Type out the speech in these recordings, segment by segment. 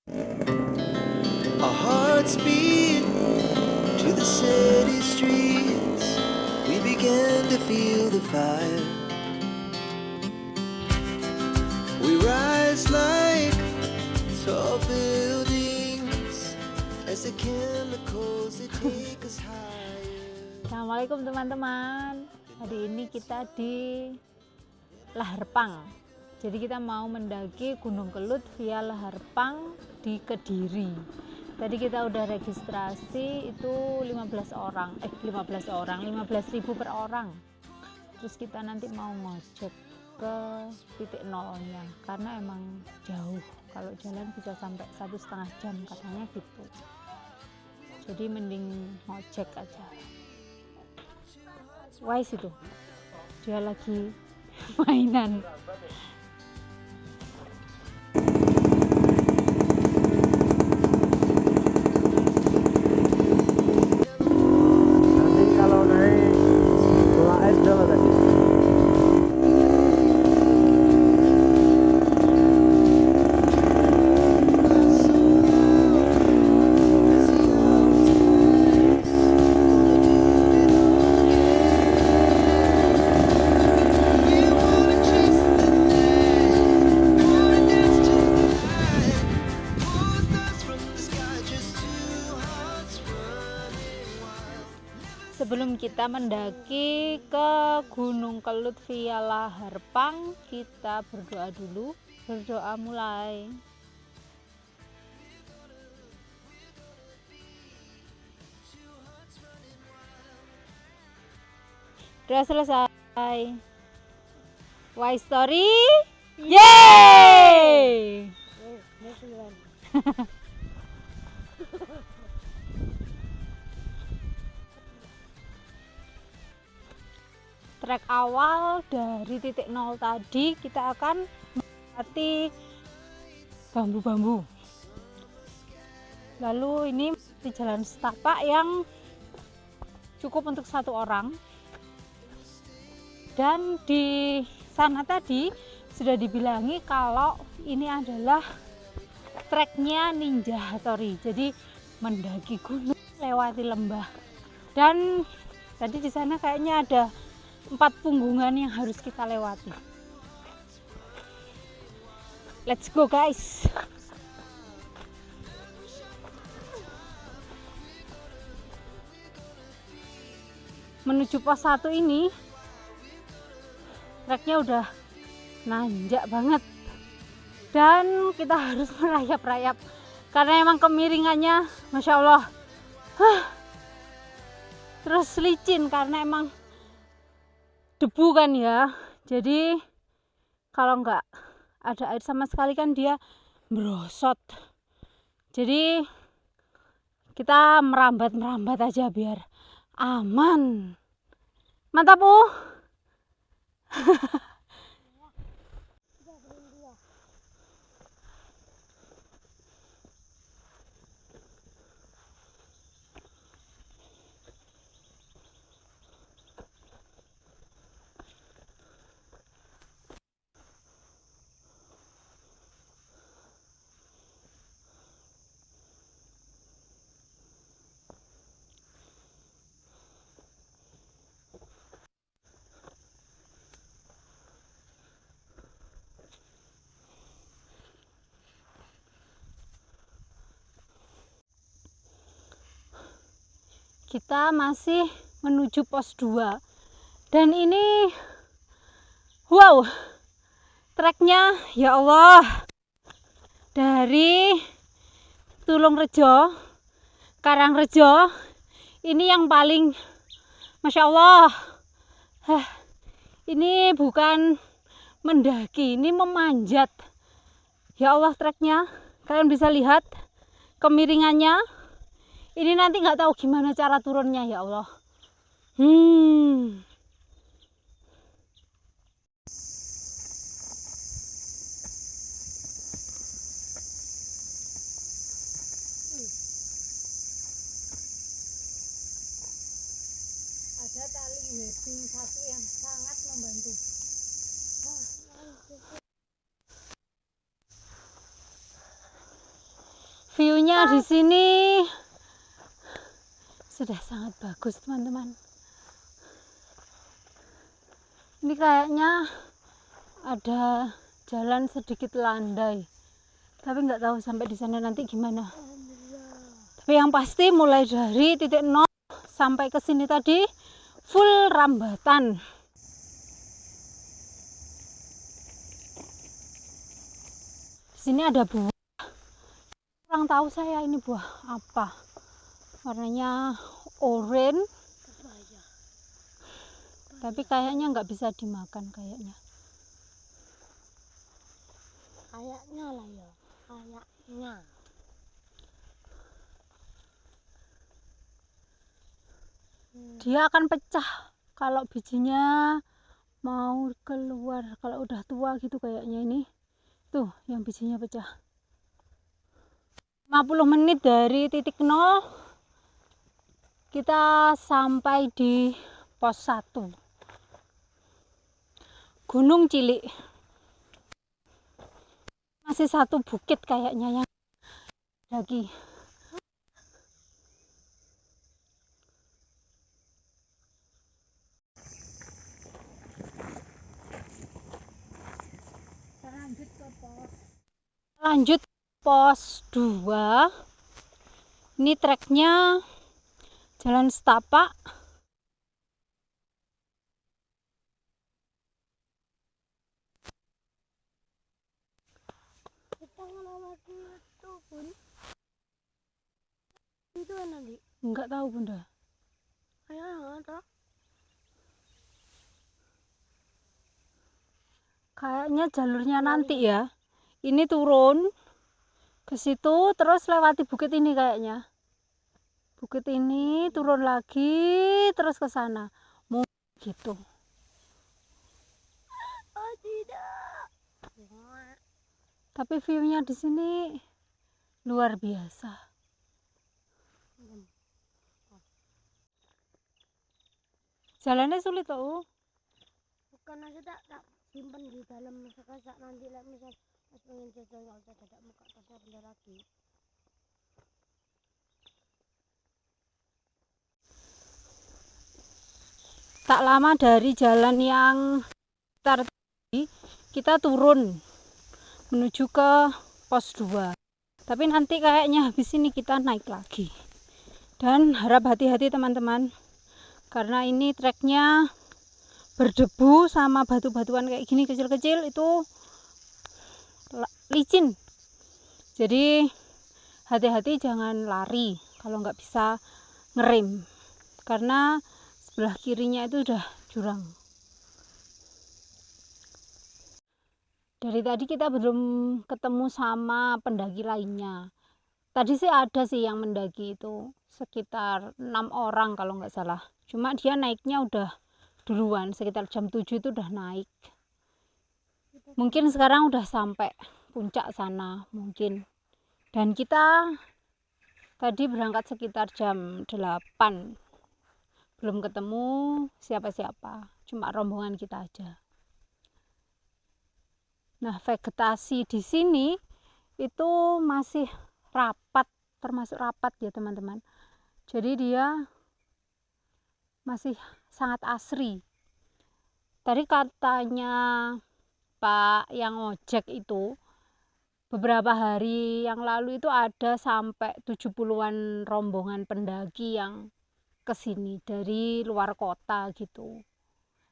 Our hearts beat to the city streets. We began to feel the fire. We rise like tall buildings as the chemicals they take us higher. Assalamualaikum teman-teman. Hari ini kita di Lahar Pang. Jadi kita mau mendaki Gunung Kelut via Lahar Pang di Kediri. Tadi kita udah registrasi itu 15.000 per orang. Terus kita nanti mau ngojek ke titik nolnya karena emang jauh. Kalau jalan bisa sampai 1,5 jam katanya gitu. Jadi mending ngojek aja. Wise itu dia lagi mainan. Nanti kalau naik bola air berapa tadi? Sebelum kita mendaki ke Gunung Kelut via Lahar Pang, kita berdoa dulu. Berdoa mulai. Udah selesai. Why story? Yeay! Trek awal dari titik nol tadi kita akan melewati bambu-bambu. Lalu ini di jalan setapak yang cukup untuk 1 orang. Dan di sana tadi sudah dibilangi kalau ini adalah treknya Ninja Hattori. Jadi mendaki gunung lewati lembah. Dan tadi di sana kayaknya ada 4 punggungan yang harus kita lewati. Let's go guys. Menuju pos 1 ini treknya udah nanjak banget dan kita harus merayap-rayap karena emang kemiringannya Masya Allah. Terus licin karena emang debu kan ya, jadi kalau nggak ada air sama sekali kan dia merosot. Jadi kita merambat aja biar aman. Mantap kita masih menuju pos 2 dan ini wow, treknya ya Allah dari Tulungrejo, Karangrejo ini yang paling Masya Allah. Ini bukan mendaki, ini memanjat ya Allah. Treknya kalian bisa lihat kemiringannya. Ini nanti nggak tahu gimana cara turunnya ya Allah. Ada tali webbing satu yang sangat membantu. View-nya di sini sudah sangat bagus, teman-teman. Ini kayaknya ada jalan sedikit landai, tapi nggak tahu sampai di sana nanti gimana. Tapi yang pasti mulai dari titik 0 sampai ke sini tadi full rambatan. Di sini ada buah. Kurang tahu saya ini buah apa. Warnanya oranye. Tapi kayaknya nggak bisa dimakan kayaknya. Kayaknya lah ya, kayaknya. Dia akan pecah kalau bijinya mau keluar, kalau udah tua gitu kayaknya ini. Tuh, yang bijinya pecah. 50 menit dari titik 0 kita sampai di pos 1. Gunung Cilik. Masih satu bukit kayaknya yang lagi. Lanjut pos 2. Ini treknya jalan setapak. Kita ngelewati itu pun. Itu nanti. Enggak tahu, Bunda. Kayaknya toh. Kayaknya jalurnya nanti ya. Ini turun ke situ terus lewati bukit ini kayaknya. Bukit ini turun lagi terus ke sana. Mungkin gitu. Oh tidak. Tapi view-nya di sini luar biasa. Jalannya sulit tuh. Bukan aja tak simpan di dalam misalkan saat nanti lah misal pas pengen jajan nggak usah dadak muka pada benda lagi. Tak lama dari jalan yang tadi kita turun menuju ke pos 2. Tapi nanti kayaknya habis ini kita naik lagi. Dan harap hati-hati teman-teman. Karena ini treknya berdebu sama batu-batuan kayak gini kecil-kecil itu licin. Jadi hati-hati jangan lari kalau nggak bisa ngerem. Karena sebelah kirinya itu udah jurang. Dari tadi kita belum ketemu sama pendaki lainnya. Tadi sih ada sih yang mendaki itu sekitar 6 orang kalau nggak salah. Cuma dia naiknya udah duluan, sekitar jam 7 itu udah naik. Mungkin sekarang udah sampai puncak sana mungkin. Dan kita tadi berangkat sekitar jam 8. Belum ketemu siapa-siapa, cuma rombongan kita aja. Nah, vegetasi di sini itu masih rapat, termasuk rapat ya teman-teman. Jadi dia masih sangat asri. Tadi katanya Pak yang ojek itu beberapa hari yang lalu itu ada sampai 70-an rombongan pendaki yang kesini dari luar kota gitu.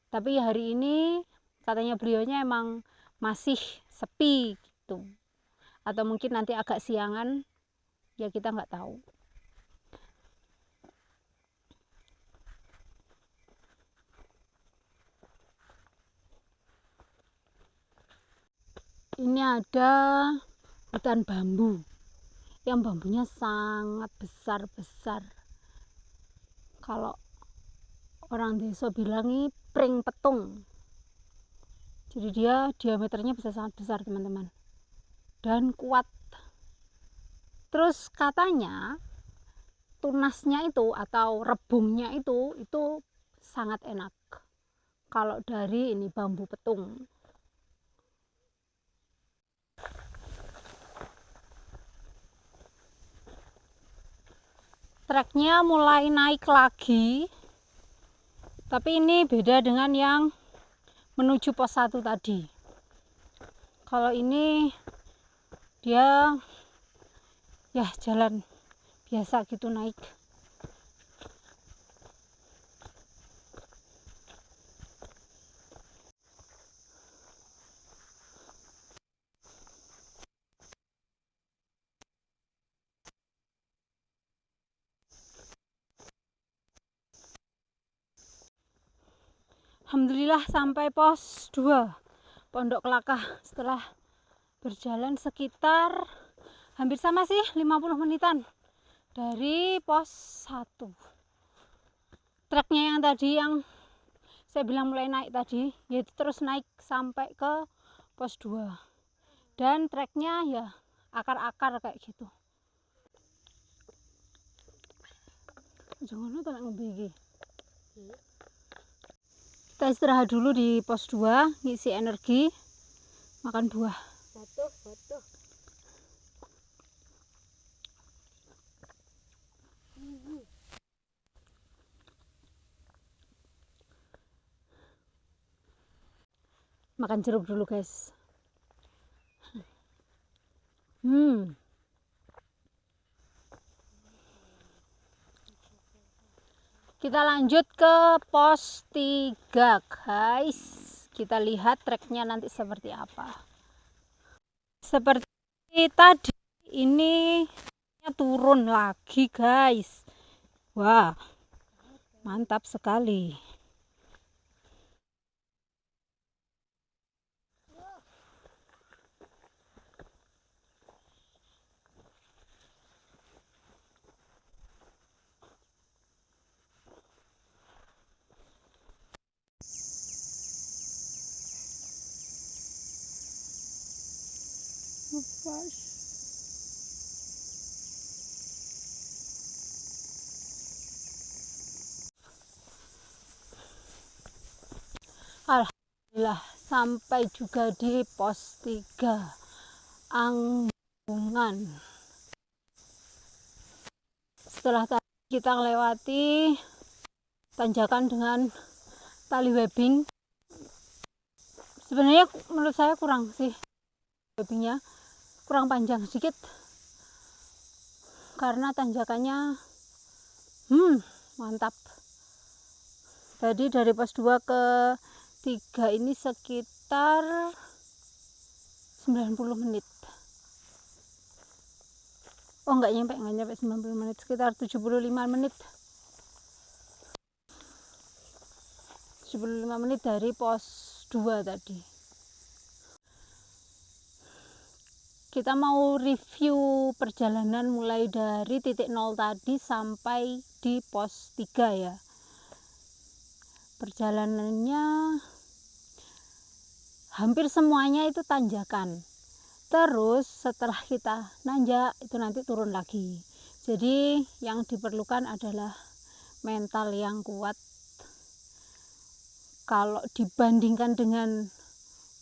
Tapi hari ini katanya beliaunya emang masih sepi gitu. Atau mungkin nanti agak siangan, ya kita nggak tahu. Ini ada hutan bambu yang bambunya sangat besar-besar. Kalau orang desa bilang ini pring petung. Jadi dia diameternya bisa sangat besar teman-teman. Dan kuat. Terus katanya tunasnya itu atau rebungnya itu sangat enak. Kalau dari ini bambu petung. Treknya mulai naik lagi, tapi ini beda dengan yang menuju pos 1 tadi. Kalau ini dia ya jalan biasa gitu naik. Alhamdulillah sampai pos 2 Pondok Kelakah setelah berjalan sekitar hampir sama sih 50 menitan dari pos 1. Treknya yang tadi yang saya bilang mulai naik tadi, yaitu terus naik sampai ke pos 2. Dan treknya ya akar-akar kayak gitu. Jangan lupa ngebigi. Kita istirahat dulu di pos 2, ngisi energi, makan buah. Batuh. Makan jeruk dulu guys. Kita lanjut ke pos 3 guys. Kita lihat treknya nanti seperti apa. Seperti tadi ini turun lagi guys. Wah, mantap sekali. Alhamdulillah sampai juga di pos 3 Anggungan. Setelah tadi kita melewati tanjakan dengan tali webbing, sebenarnya menurut saya kurang sih, webbingnya kurang panjang sedikit karena tanjakannya mantap. Tadi dari pos 2 ke 3 ini sekitar 90 menit. Oh enggak nyampe 90 menit, sekitar 75 menit. 75 menit dari pos 2 tadi. Kita mau review perjalanan mulai dari titik 0 tadi sampai di pos 3 ya. Perjalanannya hampir semuanya itu tanjakan. Terus setelah kita nanjak itu nanti turun lagi. Jadi yang diperlukan adalah mental yang kuat. Kalau dibandingkan dengan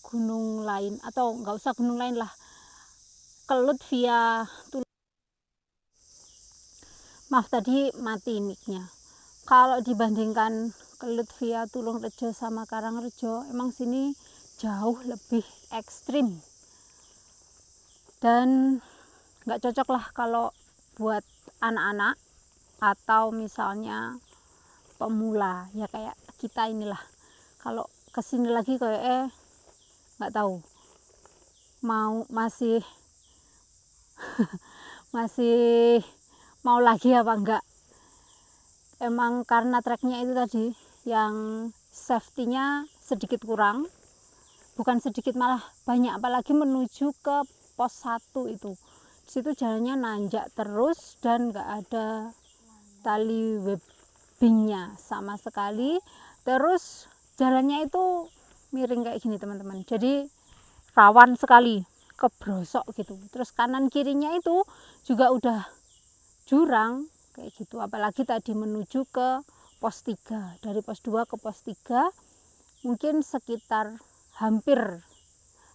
gunung lain, atau nggak usah gunung lain lah, Kelut via Tulung. Maaf tadi mati mic-nya. Kalau dibandingkan Kelut via Tulung Rejo sama Karangrejo, emang sini jauh lebih ekstrim dan nggak cocok lah kalau buat anak-anak atau misalnya pemula ya kayak kita inilah. Kalau kesini lagi kayak nggak tahu mau masih masih mau lagi apa enggak. Emang karena treknya itu tadi yang safety-nya sedikit kurang, bukan sedikit malah banyak, apalagi menuju ke pos 1 itu. Disitu jalannya nanjak terus dan nggak ada tali webbingnya sama sekali. Terus jalannya itu miring kayak gini teman-teman, jadi rawan sekali kebrosok gitu. Terus kanan kirinya itu juga udah jurang kayak gitu, apalagi tadi menuju ke pos 3. Dari pos 2 ke pos 3 mungkin sekitar hampir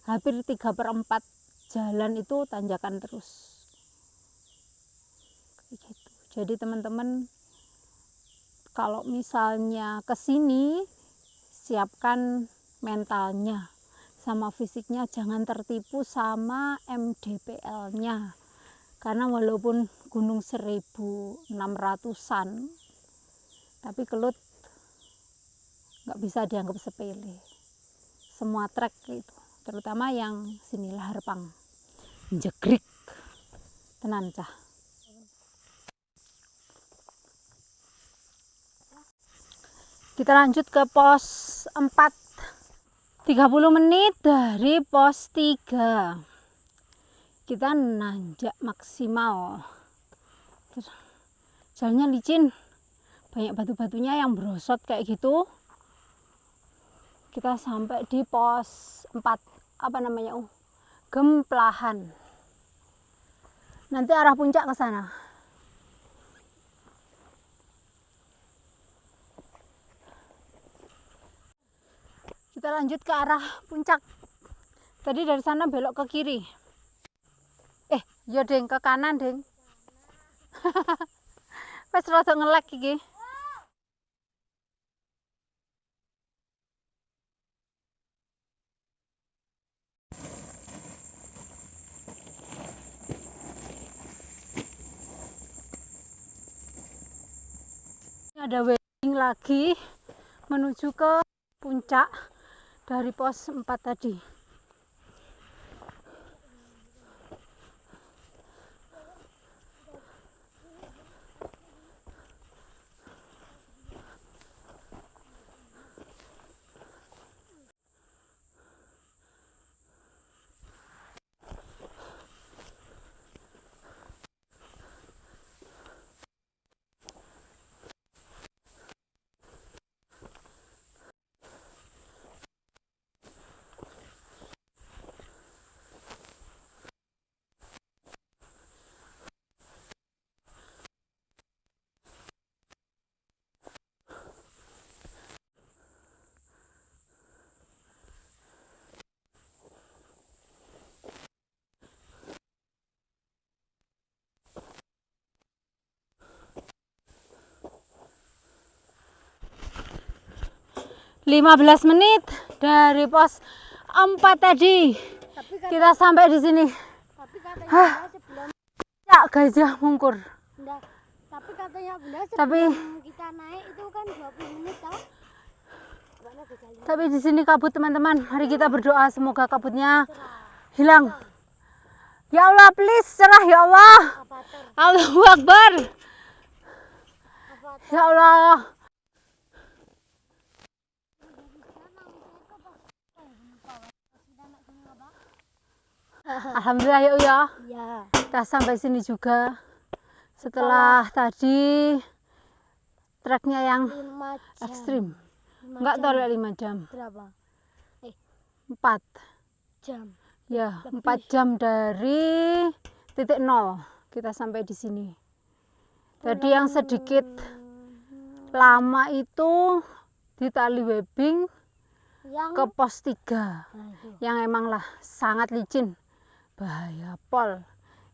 3/4 jalan itu tanjakan terus kayak gitu. Jadi teman-teman kalau misalnya ke sini, siapkan mentalnya sama fisiknya, jangan tertipu sama MDPL-nya. Karena walaupun gunung 1600-an, tapi Kelut nggak bisa dianggap sepele. Semua trek itu, terutama yang sini Lahar Pang, jegrik tenan cah. Kita lanjut ke pos 4, 30 menit dari pos 3 kita nanjak maksimal. Jalannya licin, banyak batu-batunya yang berosot kayak gitu. Kita sampai di pos 4, apa namanya, Gemplahan. Nanti arah puncak ke sana. Kita lanjut ke arah puncak. Tadi dari sana belok ke kiri. Ya deng, ke kanan deng. Wes rada ngelek iki. Ada wedding lagi menuju ke puncak dari pos 4 tadi. Lima 15 menit dari pos 4 tadi. Kita sampai di sini. Tapi katanya sebelum Cak Gajah Mungkur. enggak, tapi katanya bunda Tapi sebelum kita naik itu kan 20 menit tau. Mana gajah tapi di sini kabut teman-teman. Mari kita berdoa semoga kabutnya hilang. Ya Allah, please cerah ya Allah. Avatar, Allahu Akbar. avatar. Ya Allah. Alhamdulillah ya Allah. Ya, Kita sampai sini juga. Setelah tadi treknya yang 5 jam. ekstrim. 5 Enggak jam. tahu 5 jam. Berapa? 4. Jam. Ya, Lebih. 4 jam dari titik 0 kita sampai di sini. Tadi yang sedikit lama itu di tali webbing Yang ke pos 3 nah, itu. yang emang lah sangat licin, bahaya pol.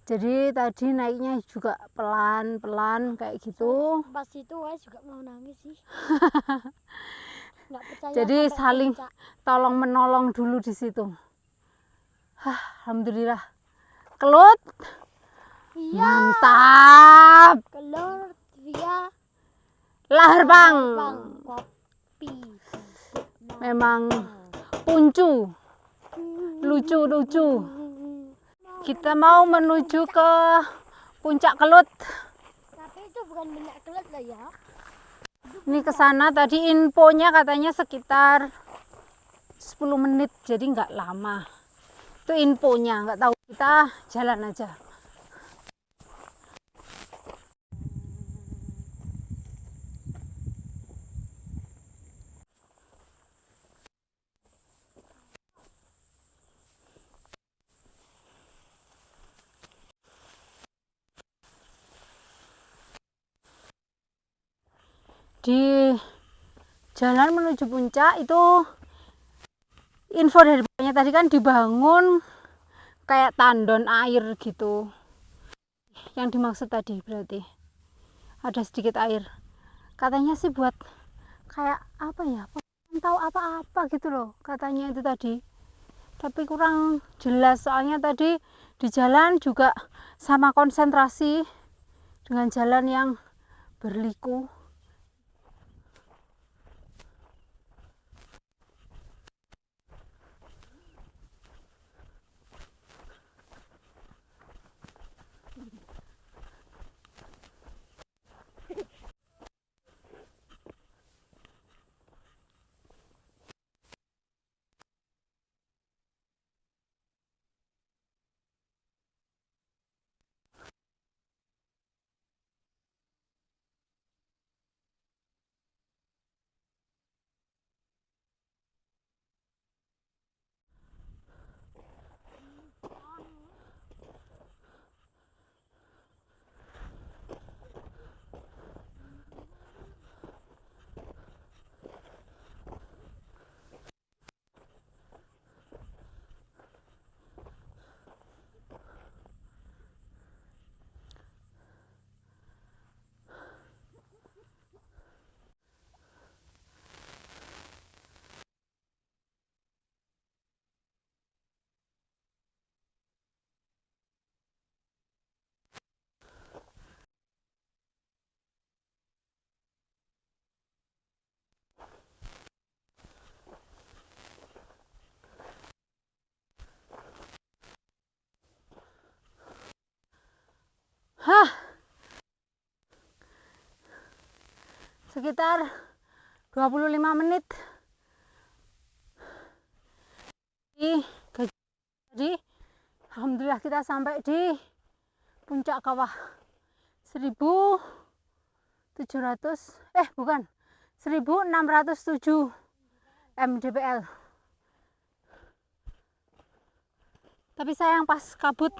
Jadi tadi naiknya juga pelan-pelan kayak gitu. Pas itu saya juga mau nangis sih. Nggak percaya. Jadi sampai saling puncak. tolong menolong dulu di situ. Alhamdulillah. Kelut, Iya. mantap. Keluar via Lahar Pang. Bang kopi. Memang puncu, lucu-lucu. Kita mau menuju ke puncak Kelut. Tapi itu bukan minyak kelut lah ya. Ini ke sana tadi infonya katanya sekitar 10 menit, jadi nggak lama. Itu infonya, nggak tahu, kita jalan aja. Di jalan menuju puncak itu info dari bapaknya tadi kan dibangun kayak tandon air gitu. Yang dimaksud tadi berarti ada sedikit air. Katanya sih buat kayak apa ya, tahu apa-apa gitu loh katanya itu tadi, tapi kurang jelas soalnya tadi di jalan juga sama konsentrasi dengan jalan yang berliku. Sekitar 25 menit jadi alhamdulillah kita sampai di puncak kawah 1607 mdpl. Tapi sayang pas kabut.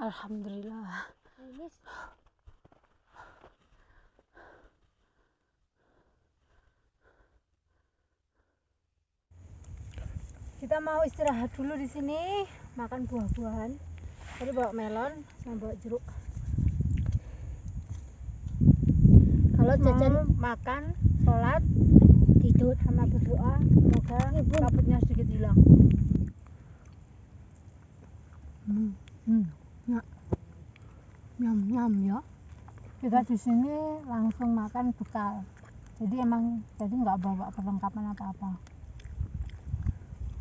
Alhamdulillah. Kita mau istirahat dulu di sini, makan buah-buahan. Tadi bawa melon sama bawa jeruk. Kalau jajan makan, sholat, tidur sama berdoa, semoga kabutnya sedikit hilang. Nyam ya. Kita di sini langsung makan bekal. Jadi nggak bawa perlengkapan apa-apa.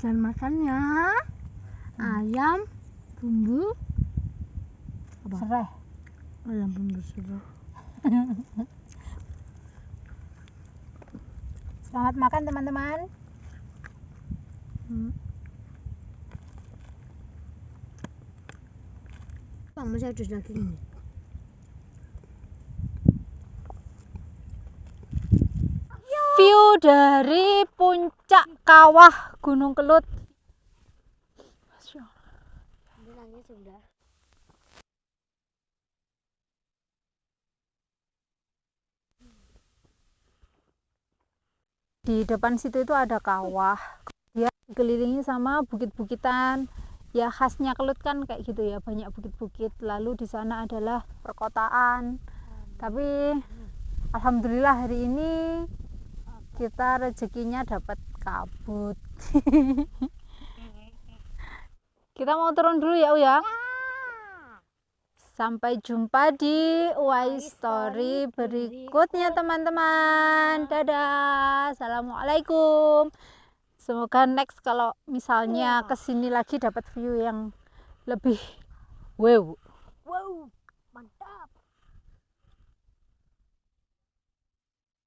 Dan makannya ayam bumbu serai. Ayam bumbu serai. Selamat makan teman-teman. Masih ada daging. View dari puncak kawah Gunung Kelut. Di depan situ itu ada kawah, dia dikelilingi sama bukit-bukitan. Ya khasnya Kelut kan kayak gitu ya, banyak bukit-bukit. Lalu di sana adalah perkotaan. Tapi alhamdulillah hari ini kita rezekinya dapat kabut. Kita mau turun dulu ya Uya. Sampai jumpa di Uwais Story berikutnya teman-teman. Dadah. Assalamualaikum. Semoga next kalau misalnya kesini lagi dapat view yang lebih wow.